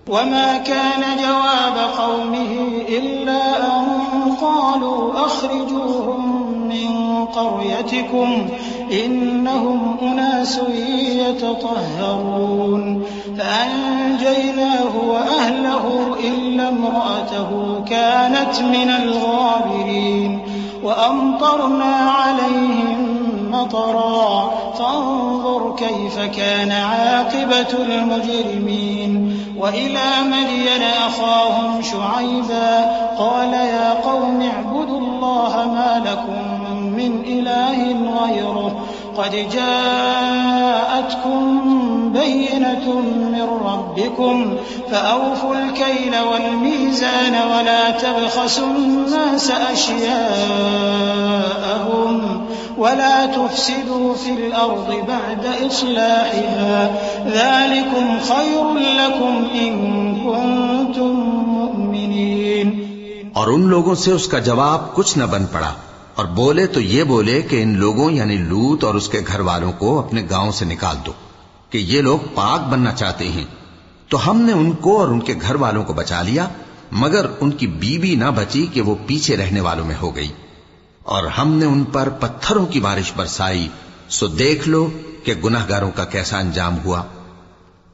وما كان جواب قومه إلا أن قالوا أخرجوهم من قريتكم إنهم أناس يتطهرون فأنجيناه وأهله إلا امرأته كانت من الغابرين وأمطرنا عليهم مطرا فانظر كيف كان عاقبة المجرمين وإلى مدين أخاهم شعيبا قال يا قوم اعبدوا الله ما لكم من إله غيره قد جاءتكم بينة من ربكم فأوفوا الكيل والميزان ولا تبخسوا الناس أشياءهم ولا تفسدوا في الأرض بعد إصلاحها ذلكم خير لكم إن كنتم مؤمنين۔ اور ان لوگوں سے اس کا جواب کچھ نہ بن پڑا، اور بولے تو یہ بولے کہ ان لوگوں یعنی لوط اور اس کے گھر والوں کو اپنے گاؤں سے نکال دو کہ یہ لوگ پاک بننا چاہتے ہیں۔ تو ہم نے ان کو اور ان کے گھر والوں کو بچا لیا، مگر ان کی بیوی نہ بچی کہ وہ پیچھے رہنے والوں میں ہو گئی، اور ہم نے ان پر پتھروں کی بارش برسائی، سو دیکھ لو کہ گناہگاروں کا کیسا انجام ہوا۔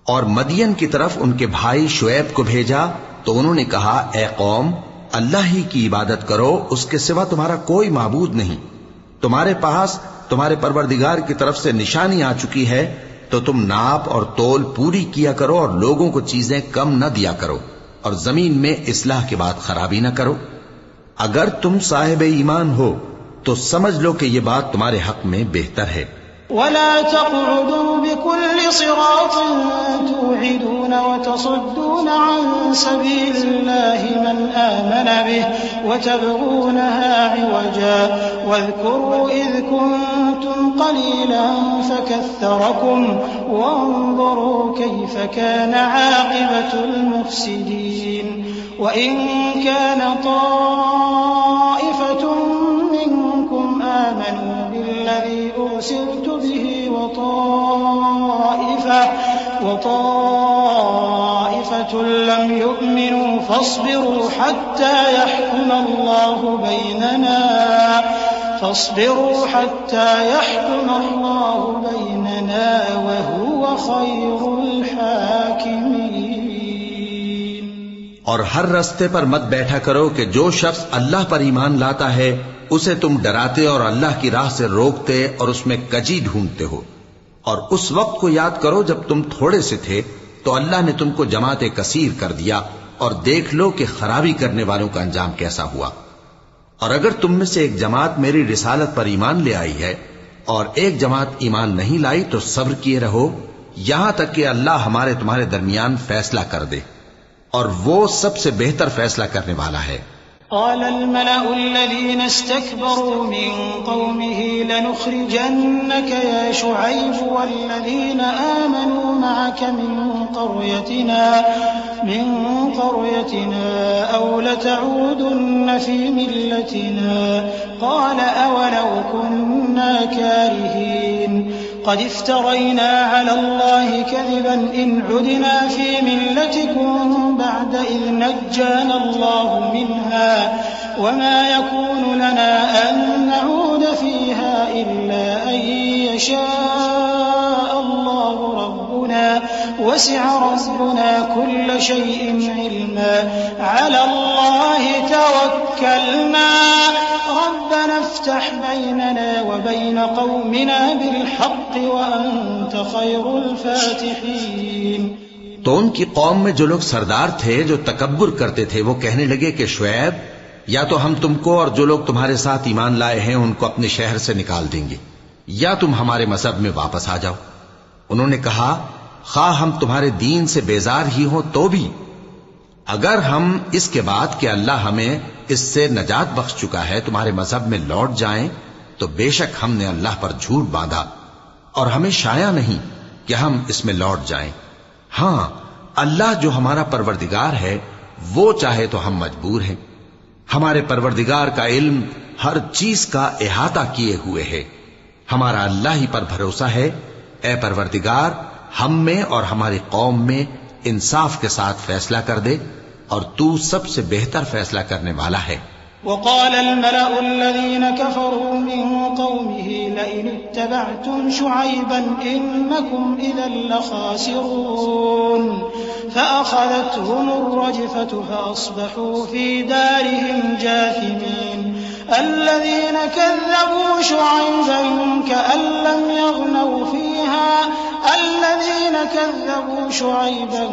اور مدین کی طرف ان کے بھائی شعیب کو بھیجا تو انہوں نے کہا اے قوم، اللہ ہی کی عبادت کرو، اس کے سوا تمہارا کوئی معبود نہیں، تمہارے پاس تمہارے پروردگار کی طرف سے نشانی آ چکی ہے، تو تم ناپ اور تول پوری کیا کرو اور لوگوں کو چیزیں کم نہ دیا کرو، اور زمین میں اصلاح کے بعد خرابی نہ کرو۔ اگر تم صاحب ایمان ہو تو سمجھ لو کہ یہ بات تمہارے حق میں بہتر ہے۔ ولا تقعدوا بكل صراط توعدون وتصدون عن سبيل الله من آمن به وتبغونها عوجا واذكروا إذ كنتم قليلا فكثركم وانظروا كيف كان عاقبة المفسدين وإن كان طائفة منكم آمنوا بالذي أرسلت به وطائفة لم يؤمنوا فاصبروا حتى يحكم الله بيننا وهو خير الحاكمين۔ اور ہر رستے پر مت بیٹھا کرو کہ جو شخص اللہ پر ایمان لاتا ہے اسے تم ڈراتے اور اللہ کی راہ سے روکتے اور اس میں کجی ڈھونڈتے ہو، اور اس وقت کو یاد کرو جب تم تھوڑے سے تھے تو اللہ نے تم کو جماعت کثیر کر دیا، اور دیکھ لو کہ خرابی کرنے والوں کا انجام کیسا ہوا۔ اور اگر تم میں سے ایک جماعت میری رسالت پر ایمان لے آئی ہے اور ایک جماعت ایمان نہیں لائی تو صبر کیے رہو یہاں تک کہ اللہ ہمارے تمہارے درمیان فیصلہ کر دے، اور وہ سب سے بہتر فیصلہ کرنے والا ہے۔ قال الملأ الذين استكبروا من قومه لنخرجنك يا شعيب والذين آمنوا معك من قريتنا أو لتعودن في ملتنا قال أولو كنا كارهين قد افترينا على الله كذبا إن عدنا في ملتكم بعد إذ نجانا الله منها وما يكون لنا أن نعود فيها إلا أن يشاء الله ربنا وسع ربنا كل شيء علما على الله توكلنا ربنا افتح بيننا وبين قومنا بالحق وأنت خير الفاتحين۔ تو ان کی قوم میں جو لوگ سردار تھے جو تکبر کرتے تھے وہ کہنے لگے کہ شعیب، یا تو ہم تم کو اور جو لوگ تمہارے ساتھ ایمان لائے ہیں ان کو اپنے شہر سے نکال دیں گے، یا تم ہمارے مذہب میں واپس آ جاؤ۔ انہوں نے کہا خواہ ہم تمہارے دین سے بیزار ہی ہوں تو بھی، اگر ہم اس کے بعد کہ اللہ ہمیں اس سے نجات بخش چکا ہے تمہارے مذہب میں لوٹ جائیں تو بے شک ہم نے اللہ پر جھوٹ باندھا اور ہمیں شایع نہیں کہ ہم اس میں لوٹ جائیں۔ ہاں، اللہ جو ہمارا پروردگار ہے وہ چاہے تو ہم مجبور ہیں، ہمارے پروردگار کا علم ہر چیز کا احاطہ کیے ہوئے ہے، ہمارا اللہ ہی پر بھروسہ ہے۔ اے پروردگار، ہم میں اور ہماری قوم میں انصاف کے ساتھ فیصلہ کر دے اور تو سب سے بہتر فیصلہ کرنے والا ہے۔ وقال الملأ الذين كفروا من قومه لئن اتبعتم شعيبا إنكم إذا لخاسرون فأخذتهم الرجفة فأصبحوا في دارهم جاثمين الذين كذبوا شعيبا كأن لم يغنوا فيها الذين كذبوا شعيبا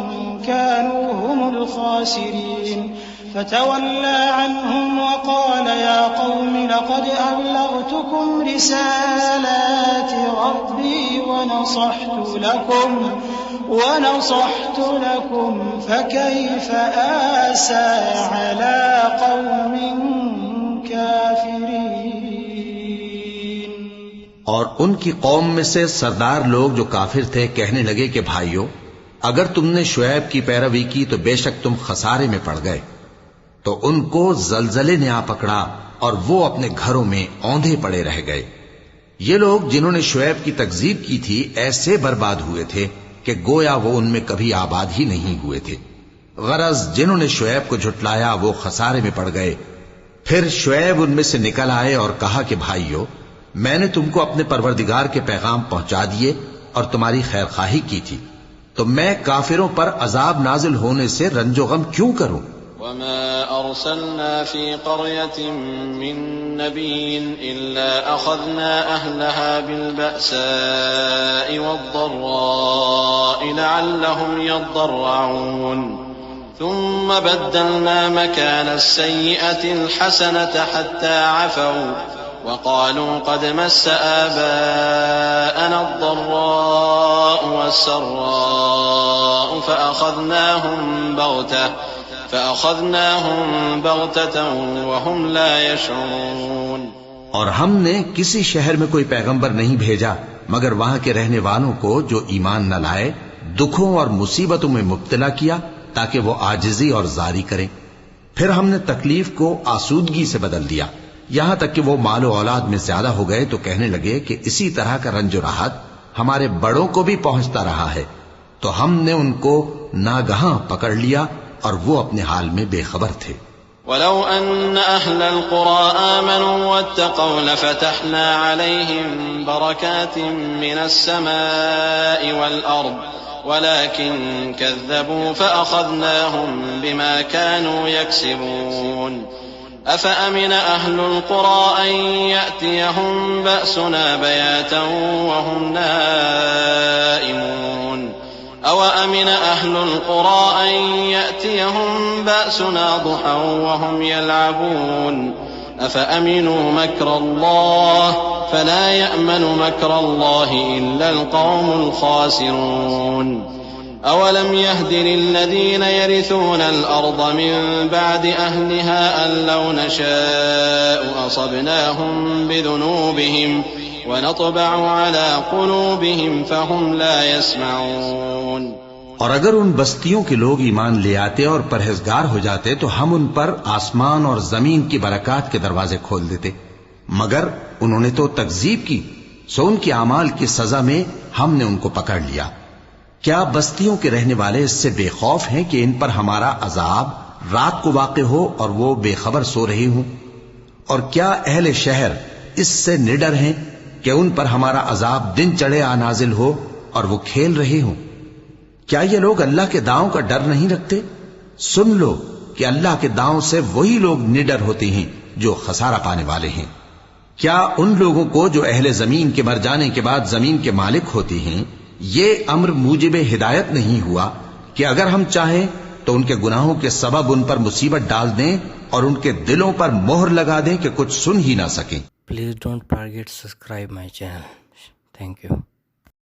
كانوا هم الخاسرين فتولى عنهم وقال يا قوم لقد أبلغتكم رسالات ربي ونصحت لكم فكيف آسى على قوم كافرين۔ اور ان کی قوم میں سے سردار لوگ جو کافر تھے کہنے لگے کہ بھائیو، اگر تم نے شعیب کی پیروی کی تو بے شک تم خسارے میں پڑ گئے۔ تو ان کو زلزلے نے آ پکڑا اور وہ اپنے گھروں میں اوندھے پڑے رہ گئے۔ یہ لوگ جنہوں نے شعیب کی تکذیب کی تھی ایسے برباد ہوئے تھے کہ گویا وہ ان میں کبھی آباد ہی نہیں ہوئے تھے۔ غرض جنہوں نے شعیب کو جھٹلایا وہ خسارے میں پڑ گئے۔ پھر شعیب ان میں سے نکل آئے اور کہا کہ بھائیو، میں نے تم کو اپنے پروردگار کے پیغام پہنچا دیے اور تمہاری خیر خواہی کی تھی، تو میں کافروں پر عذاب نازل ہونے سے رنج و غم کیوں کروں؟ وما أرسلنا في قرية من نبي إلا أخذنا أهلها بالبأساء والضراء لعلهم يضرعون ثم بدلنا مكان السيئة الحسنة حتى عفوا وقالوا قد مس آباءنا الضراء والسراء فأخذناهم بغتة وهم لا يشعرون۔ اور ہم نے کسی شہر میں کوئی پیغمبر نہیں بھیجا مگر وہاں کے رہنے والوں کو جو ایمان نہ لائے دکھوں اور مصیبتوں میں مبتلا کیا تاکہ وہ عاجزی اور زاری کریں۔ پھر ہم نے تکلیف کو آسودگی سے بدل دیا، یہاں تک کہ وہ مال و اولاد میں زیادہ ہو گئے تو کہنے لگے کہ اسی طرح کا رنج و راحت ہمارے بڑوں کو بھی پہنچتا رہا ہے، تو ہم نے ان کو ناگہاں پکڑ لیا اور وہ اپنے حال میں بے خبر تھے۔ وَلَوْ أَنَّ أَهْلَ الْقُرَىٰ آمَنُوا وَاتَّقَوْا لَفَتَحْنَا عَلَيْهِمْ بَرَكَاتٍ مِّنَ السَّمَاءِ وَالْأَرْضِ وَلَٰكِن كَذَّبُوا فَأَخَذْنَاهُم بِمَا كَانُوا يَكْسِبُونَ أَفَأَمِنَ أَهْلُ الْقُرَىٰ أَن يَأْتِيَهُم بَأْسُنَا بَيَاتًا وَهُمْ نَائِمُونَ أَوَأَمِنَ أَهْلُ الْقُرَىٰ أَن يَأْتِيَهُم بَأْسُنَا ضُحًى وَهُمْ يَلْعَبُونَ أَفَأَمِنُوا مَكْرَ اللَّهِ فَلَا يَأْمَنُ مَكْرَ اللَّهِ إِلَّا الْقَوْمُ الْخَاسِرُونَ أَوَلَمْ يَهْدِ لِلَّذِينَ يَرِثُونَ الْأَرْضَ مِن بَعْدِ أَهْلِهَا أَن لَّوْ نَشَاءُ أَصَبْنَاهُم بِذُنُوبِهِمْ وَنَطْبَعُ عَلَىٰ قُلُوبِهِمْ فَهُمْ لَا يَسْمَعُونَ۔ اور اگر ان بستیوں کے لوگ ایمان لے آتے اور پرہیزگار ہو جاتے تو ہم ان پر آسمان اور زمین کی برکات کے دروازے کھول دیتے، مگر انہوں نے تو تکذیب کی، سو ان کے اعمال کی سزا میں ہم نے ان کو پکڑ لیا۔ کیا بستیوں کے رہنے والے اس سے بے خوف ہیں کہ ان پر ہمارا عذاب رات کو واقع ہو اور وہ بے خبر سو رہے ہوں؟ اور کیا اہل شہر اس سے نڈر ہیں کہ ان پر ہمارا عذاب دن چڑھے آ نازل ہو اور وہ کھیل رہے ہوں؟ کیا یہ لوگ اللہ کے داؤں کا ڈر نہیں رکھتے؟ سن لو کہ اللہ کے داؤں سے وہی لوگ نڈر ہوتے ہیں جو خسارہ پانے والے ہیں۔ کیا ان لوگوں کو جو اہل زمین کے مر جانے کے بعد زمین کے مالک ہوتے ہیں یہ امر موجب ہدایت نہیں ہوا کہ اگر ہم چاہیں تو ان کے گناہوں کے سبب ان پر مصیبت ڈال دیں اور ان کے دلوں پر مہر لگا دیں کہ کچھ سن ہی نہ سکیں؟ Please don't forget to subscribe my channel. Thank you.